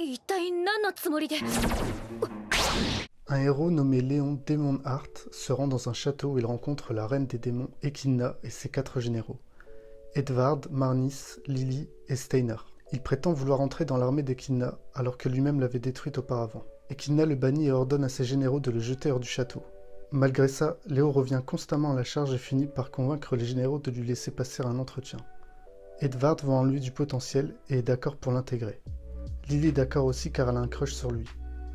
一体何のつもりで。 Un héros nommé Léon Demonhart se rend dans un château où il rencontre la reine des démons Echidna et ses 4 généraux, Edvard, Marnis, Lily et Steiner. Il prétend vouloir entrer dans l'armée d'Echidna alors que lui-même l'avait détruite auparavant. Echidna le bannit et ordonne à ses généraux de le jeter hors du château. Malgré ça, Léo revient constamment à la charge et finit par convaincre les généraux de lui laisser passer un entretien. Edvard voit en lui du potentiel et est d'accord pour l'intégrer. Lily est d'accord aussi car elle a un crush sur lui.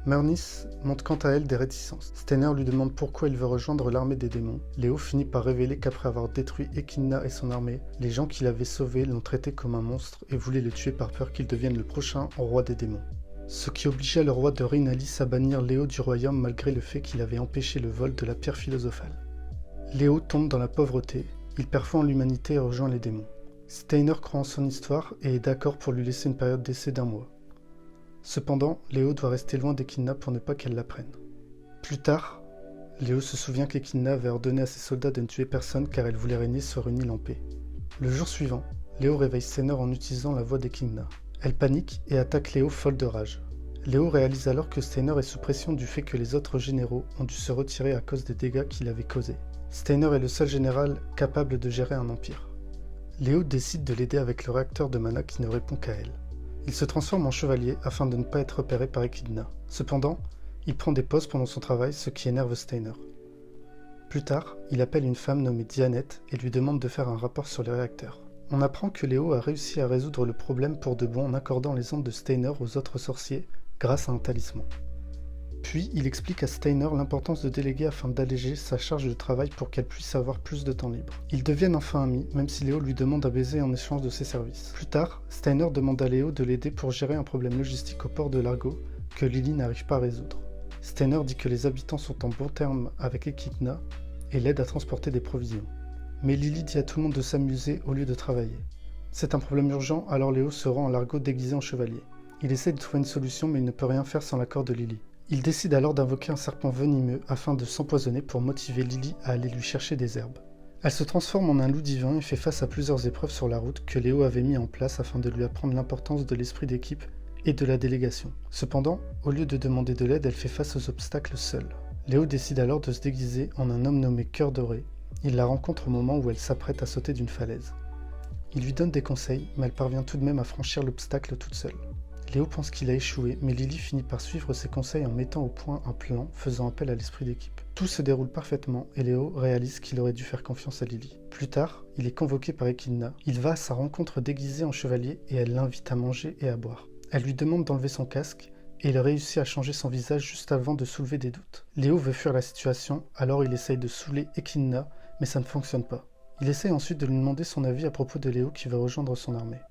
Marnis montre quant à elle des réticences. Steiner lui demande pourquoi il veut rejoindre l'armée des démons. Léo finit par révéler qu'après avoir détruit Echidna et son armée, les gens qui l'avaient sauvé l'ont traité comme un monstre et voulaient le tuer par peur qu'il devienne le prochain roi des démons. Ce qui obligea le roi de Rhinalis à bannir Léo du royaume malgré le fait qu'il avait empêché le vol de la pierre philosophale. Léo tombe dans la pauvreté, il perd foi en l'humanité et rejoint les démons. Steiner croit en son histoire et est d'accord pour lui laisser une période d'essai d'1 mois. Cependant, Léo doit rester loin d'Echidna pour ne pas qu'elle l'apprenne. Plus tard, Léo se souvient qu'Echidna avait ordonné à ses soldats de ne tuer personne car elle voulait régner sur une île en paix. Le jour suivant, Léo réveille Steiner en utilisant la voix d'Echidna. Elle panique et attaque Léo folle de rage. Léo réalise alors que Steiner est sous pression du fait que les autres généraux ont dû se retirer à cause des dégâts qu'il avait causés. Steiner est le seul général capable de gérer un empire. Léo décide de l'aider avec le réacteur de mana qui ne répond qu'à elle. Il se transforme en chevalier afin de ne pas être repéré par Echidna. Cependant, il prend des pauses pendant son travail, ce qui énerve Steiner. Plus tard, il appelle une femme nommée Dianette et lui demande de faire un rapport sur les réacteurs. On apprend que Léo a réussi à résoudre le problème pour de bon en accordant les ondes de Steiner aux autres sorciers grâce à un talisman. Puis, il explique à Steiner l'importance de déléguer afin d'alléger sa charge de travail pour qu'elle puisse avoir plus de temps libre. Ils deviennent enfin amis, même si Léo lui demande un baiser en échange de ses services. Plus tard, Steiner demande à Léo de l'aider pour gérer un problème logistique au port de Largo que Lily n'arrive pas à résoudre. Steiner dit que les habitants sont en bons termes avec Echidna et l'aide à transporter des provisions. Mais Lily dit à tout le monde de s'amuser au lieu de travailler. C'est un problème urgent, alors Léo se rend à Largo déguisé en chevalier. Il essaie de trouver une solution mais il ne peut rien faire sans l'accord de Lily. Il décide alors d'invoquer un serpent venimeux afin de s'empoisonner pour motiver Lily à aller lui chercher des herbes. Elle se transforme en un loup divin et fait face à plusieurs épreuves sur la route que Léo avait mis en place afin de lui apprendre l'importance de l'esprit d'équipe et de la délégation. Cependant, au lieu de demander de l'aide, elle fait face aux obstacles seule. Léo décide alors de se déguiser en un homme nommé Cœur Doré. Il la rencontre au moment où elle s'apprête à sauter d'une falaise. Il lui donne des conseils, mais elle parvient tout de même à franchir l'obstacle toute seule. Léo pense qu'il a échoué, mais Lily finit par suivre ses conseils en mettant au point un plan faisant appel à l'esprit d'équipe. Tout se déroule parfaitement et Léo réalise qu'il aurait dû faire confiance à Lily. Plus tard, il est convoqué par Echidna. Il va à sa rencontre déguisé en chevalier et elle l'invite à manger et à boire. Elle lui demande d'enlever son casque et il réussit à changer son visage juste avant de soulever des doutes. Léo veut fuir la situation, alors il essaye de saouler Echidna, mais ça ne fonctionne pas. Il essaye ensuite de lui demander son avis à propos de Léo qui veut rejoindre son armée.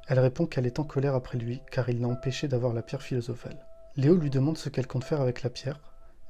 Elle répond qu'elle est en colère après lui car il l'a empêché d'avoir la pierre philosophale. Léo lui demande ce qu'elle compte faire avec la pierre.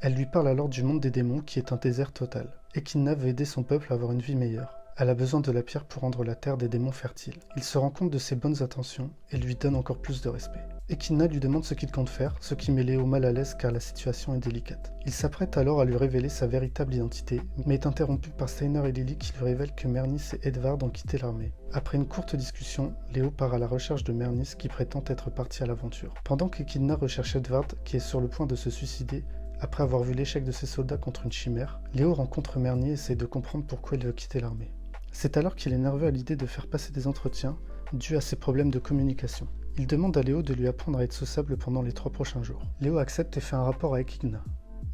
Elle lui parle alors du monde des démons qui est un désert total. Echidna veut aider son peuple à avoir une vie meilleure. Elle a besoin de la pierre pour rendre la terre des démons fertile. Il se rend compte de ses bonnes intentions et lui donne encore plus de respect. Echidna lui demande ce qu'il compte faire, ce qui met Léo mal à l'aise car la situation est délicate. Il s'apprête alors à lui révéler sa véritable identité, mais est interrompu par Steiner et Lily qui lui révèlent que Marnis et Edvard ont quitté l'armée. Après une courte discussion, Léo part à la recherche de Marnis qui prétend être parti à l'aventure. Pendant qu'Echidna recherche Edvard qui est sur le point de se suicider, après avoir vu l'échec de ses soldats contre une chimère, Léo rencontre Marnis et essaie de comprendre pourquoi il veut quitter l'armée. C'est alors qu'il est nerveux à l'idée de faire passer des entretiens dus à ses problèmes de communication. Il demande à Léo de lui apprendre à être sociable pendant les 3 prochains jours. Léo accepte et fait un rapport à Echidna.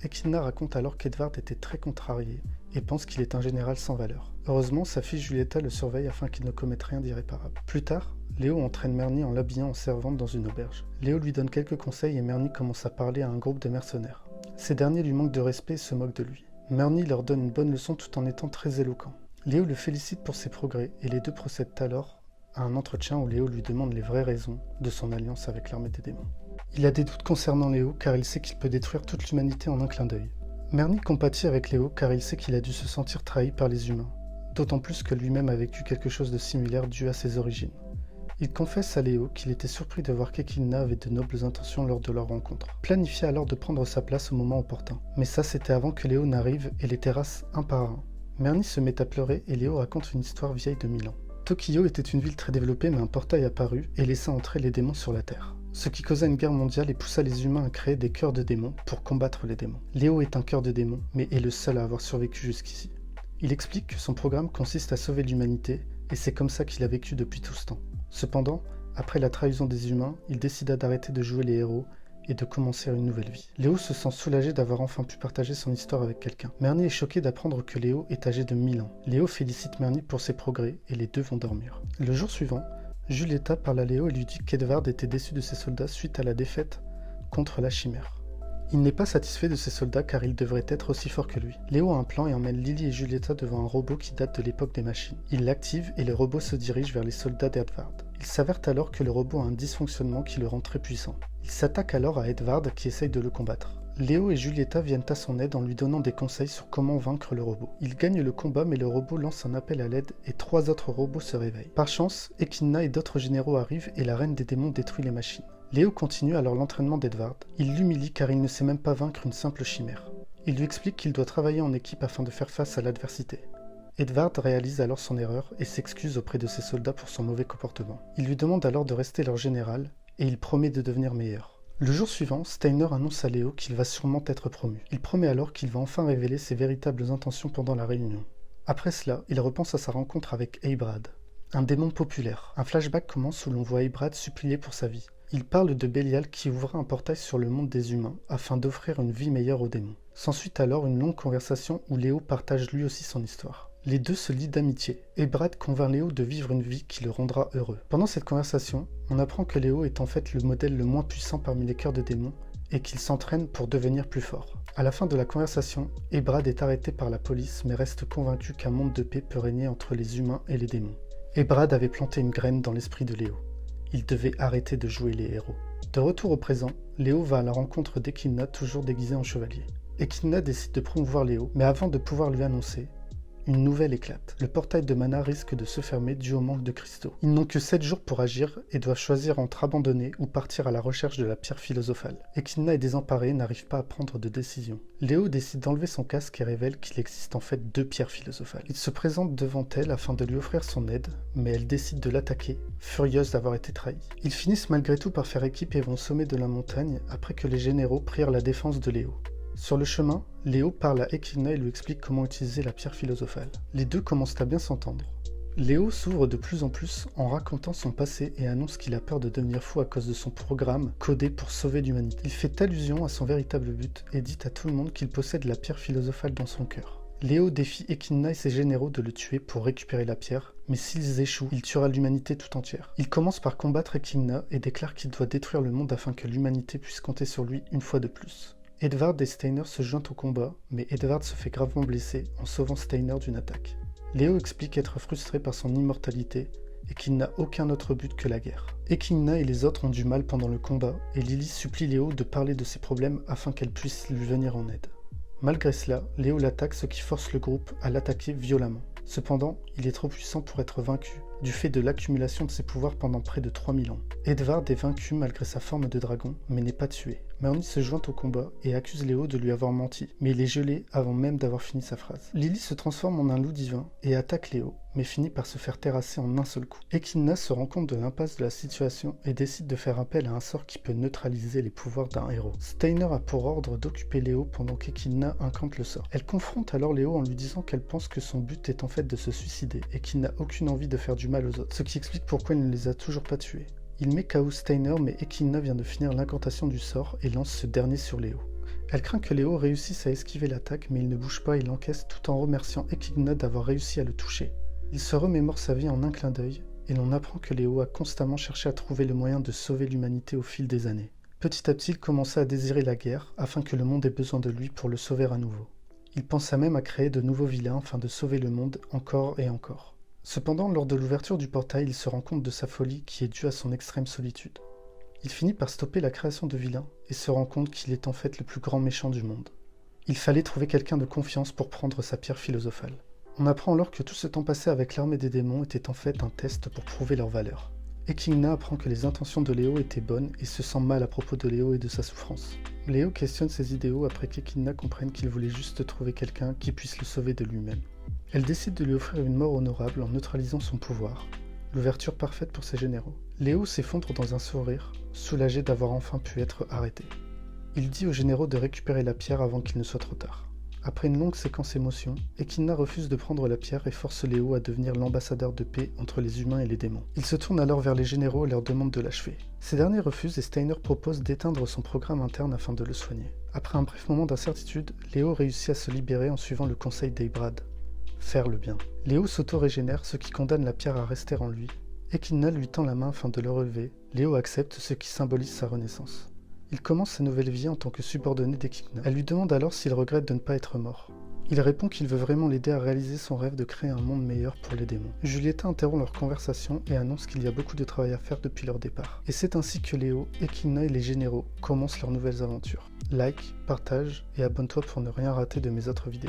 Echidna raconte alors qu'Edvard était très contrarié et pense qu'il est un général sans valeur. Heureusement, sa fille Julieta le surveille afin qu'il ne commette rien d'irréparable. Plus tard, Léo entraîne Marnie en l'habillant en servante dans une auberge. Léo lui donne quelques conseils et Marnie commence à parler à un groupe de mercenaires. Ces derniers lui manquent de respect et se moquent de lui. Marnie leur donne une bonne leçon tout en étant très éloquent. Léo le félicite pour ses progrès et les deux procèdent alors à un entretien où Léo lui demande les vraies raisons de son alliance avec l'armée des démons. Il a des doutes concernant Léo car il sait qu'il peut détruire toute l'humanité en un clin d'œil. Marnie compatit avec Léo car il sait qu'il a dû se sentir trahi par les humains, d'autant plus que lui-même a vécu quelque chose de similaire dû à ses origines. Il confesse à Léo qu'il était surpris de voir qu'Echidna avait de nobles intentions lors de leur rencontre. Planifia alors de prendre sa place au moment opportun. Mais ça c'était avant que Léo n'arrive et les terrasse un par un. Marnie se met à pleurer et Léo raconte une histoire vieille de 1000 ans. Tokyo était une ville très développée mais un portail apparut et laissa entrer les démons sur la Terre. ce qui causa une guerre mondiale et poussa les humains à créer des cœurs de démons pour combattre les démons. Léo est un cœur de démon, mais est le seul à avoir survécu jusqu'ici. Il explique que son programme consiste à sauver l'humanité, et c'est comme ça qu'il a vécu depuis tout ce temps. Cependant, après la trahison des humains, il décida d'arrêter de jouer les héros et de commencer une nouvelle vie. Léo se sent soulagé d'avoir enfin pu partager son histoire avec quelqu'un. Merny est choqué d'apprendre que Léo est âgé de 1000 ans. Léo félicite Merny pour ses progrès et les deux vont dormir. Le jour suivant, Julieta parle à Léo et lui dit qu'Edvard était déçu de ses soldats suite à la défaite contre la chimère. Il n'est pas satisfait de ses soldats car ils devraient être aussi forts que lui. Léo a un plan et emmène Lily et Julieta devant un robot qui date de l'époque des machines. Il l'active et le robot se dirige vers les soldats d'Edvard. Il s'avère alors que le robot a un dysfonctionnement qui le rend très puissant. Il s'attaque alors à Edvard qui essaye de le combattre. Léo et Julieta viennent à son aide en lui donnant des conseils sur comment vaincre le robot. Il gagne le combat mais le robot lance un appel à l'aide et 3 autres robots se réveillent. Par chance, Echidna et d'autres généraux arrivent et la reine des démons détruit les machines. Léo continue alors l'entraînement d'Edvard. Il l'humilie car il ne sait même pas vaincre une simple chimère. Il lui explique qu'il doit travailler en équipe afin de faire face à l'adversité. Edvard réalise alors son erreur et s'excuse auprès de ses soldats pour son mauvais comportement. Il lui demande alors de rester leur général et il promet de devenir meilleur. Le jour suivant, Steiner annonce à Léo qu'il va sûrement être promu. Il promet alors qu'il va enfin révéler ses véritables intentions pendant la réunion. Après cela, il repense à sa rencontre avec Heibrad, un démon populaire. Un flashback commence où l'on voit Heibrad supplier pour sa vie. Il parle de Bélial qui ouvra un portail sur le monde des humains afin d'offrir une vie meilleure aux démons. S'ensuit alors une longue conversation où Léo partage lui aussi son histoire. Les deux se lient d'amitié. Heibrad convainc Léo de vivre une vie qui le rendra heureux. Pendant cette conversation, on apprend que Léo est en fait le modèle le moins puissant parmi les cœurs de démons et qu'il s'entraîne pour devenir plus fort. À la fin de la conversation, Heibrad est arrêté par la police mais reste convaincu qu'un monde de paix peut régner entre les humains et les démons. Heibrad avait planté une graine dans l'esprit de Léo. Il devait arrêter de jouer les héros. De retour au présent, Léo va à la rencontre d'Echidna toujours déguisé en chevalier. Echidna décide de promouvoir Léo, mais avant de pouvoir lui annoncer, une nouvelle éclate. Le portail de mana risque de se fermer dû au manque de cristaux. Ils n'ont que 7 jours pour agir et doivent choisir entre abandonner ou partir à la recherche de la pierre philosophale. Echidna est désemparé et n'arrive pas à prendre de décision. Léo décide d'enlever son casque et révèle qu'il existe en fait 2 pierres philosophales. Il se présente devant elle afin de lui offrir son aide, mais elle décide de l'attaquer, furieuse d'avoir été trahie. Ils finissent malgré tout par faire équipe et vont au sommet de la montagne après que les généraux prirent la défense de Léo. Sur le chemin, Léo parle à Echidna et lui explique comment utiliser la pierre philosophale. Les deux commencent à bien s'entendre. Léo s'ouvre de plus en plus en racontant son passé et annonce qu'il a peur de devenir fou à cause de son programme codé pour sauver l'humanité. Il fait allusion à son véritable but et dit à tout le monde qu'il possède la pierre philosophale dans son cœur. Léo défie Echidna et ses généraux de le tuer pour récupérer la pierre, mais s'ils échouent, il tuera l'humanité tout entière. Il commence par combattre Echidna et déclare qu'il doit détruire le monde afin que l'humanité puisse compter sur lui une fois de plus. Edvard et Steiner se joignent au combat, mais Edvard se fait gravement blesser en sauvant Steiner d'une attaque. Léo explique être frustré par son immortalité et qu'il n'a aucun autre but que la guerre. Echidna et les autres ont du mal pendant le combat et Lily supplie Léo de parler de ses problèmes afin qu'elle puisse lui venir en aide. Malgré cela, Léo l'attaque, ce qui force le groupe à l'attaquer violemment. Cependant, il est trop puissant pour être vaincu, du fait de l'accumulation de ses pouvoirs pendant près de 3000 ans. Edvard est vaincu malgré sa forme de dragon, mais n'est pas tué. Merny se joint au combat et accuse Léo de lui avoir menti, mais il est gelé avant même d'avoir fini sa phrase. Lily se transforme en un loup divin et attaque Léo, mais finit par se faire terrasser en un seul coup. Echidna se rend compte de l'impasse de la situation et décide de faire appel à un sort qui peut neutraliser les pouvoirs d'un héros. Steiner a pour ordre d'occuper Léo pendant qu'Echidna incante le sort. Elle confronte alors Léo en lui disant qu'elle pense que son but est en fait de se suicider et qu'il n'a aucune envie de faire du mal aux autres, ce qui explique pourquoi il ne les a toujours pas tués. Il met KO Steiner, mais Echidna vient de finir l'incantation du sort et lance ce dernier sur Léo. Elle craint que Léo réussisse à esquiver l'attaque, mais il ne bouge pas et l'encaisse tout en remerciant Echidna d'avoir réussi à le toucher. Il se remémore sa vie en un clin d'œil, et l'on apprend que Léo a constamment cherché à trouver le moyen de sauver l'humanité au fil des années. Petit à petit, il commença à désirer la guerre, afin que le monde ait besoin de lui pour le sauver à nouveau. Il pensa même à créer de nouveaux vilains afin de sauver le monde encore et encore. Cependant, lors de l'ouverture du portail, il se rend compte de sa folie qui est due à son extrême solitude. Il finit par stopper la création de vilains et se rend compte qu'il est en fait le plus grand méchant du monde. Il fallait trouver quelqu'un de confiance pour prendre sa pierre philosophale. On apprend alors que tout ce temps passé avec l'armée des démons était en fait un test pour prouver leur valeur. Echidna apprend que les intentions de Léo étaient bonnes et se sent mal à propos de Léo et de sa souffrance. Léo questionne ses idéaux après qu'Echidna comprenne qu'il voulait juste trouver quelqu'un qui puisse le sauver de lui-même. Elle décide de lui offrir une mort honorable en neutralisant son pouvoir, l'ouverture parfaite pour ses généraux. Léo s'effondre dans un sourire, soulagé d'avoir enfin pu être arrêté. Il dit aux généraux de récupérer la pierre avant qu'il ne soit trop tard. Après une longue séquence émotion, Echidna refuse de prendre la pierre et force Léo à devenir l'ambassadeur de paix entre les humains et les démons. Il se tourne alors vers les généraux et leur demande de l'achever. Ces derniers refusent et Steiner propose d'éteindre son programme interne afin de le soigner. Après un bref moment d'incertitude, Léo réussit à se libérer en suivant le conseil d'Eibrad. Faire le bien. Léo s'auto-régénère, ce qui condamne la pierre à rester en lui. Echidna lui tend la main afin de le relever. Léo accepte, ce qui symbolise sa renaissance. Il commence sa nouvelle vie en tant que subordonné d'Echidna. Elle lui demande alors s'il regrette de ne pas être mort. Il répond qu'il veut vraiment l'aider à réaliser son rêve de créer un monde meilleur pour les démons. Julieta interrompt leur conversation et annonce qu'il y a beaucoup de travail à faire depuis leur départ. Et c'est ainsi que Léo, Echidna et les généraux commencent leurs nouvelles aventures. Like, partage et abonne-toi pour ne rien rater de mes autres vidéos.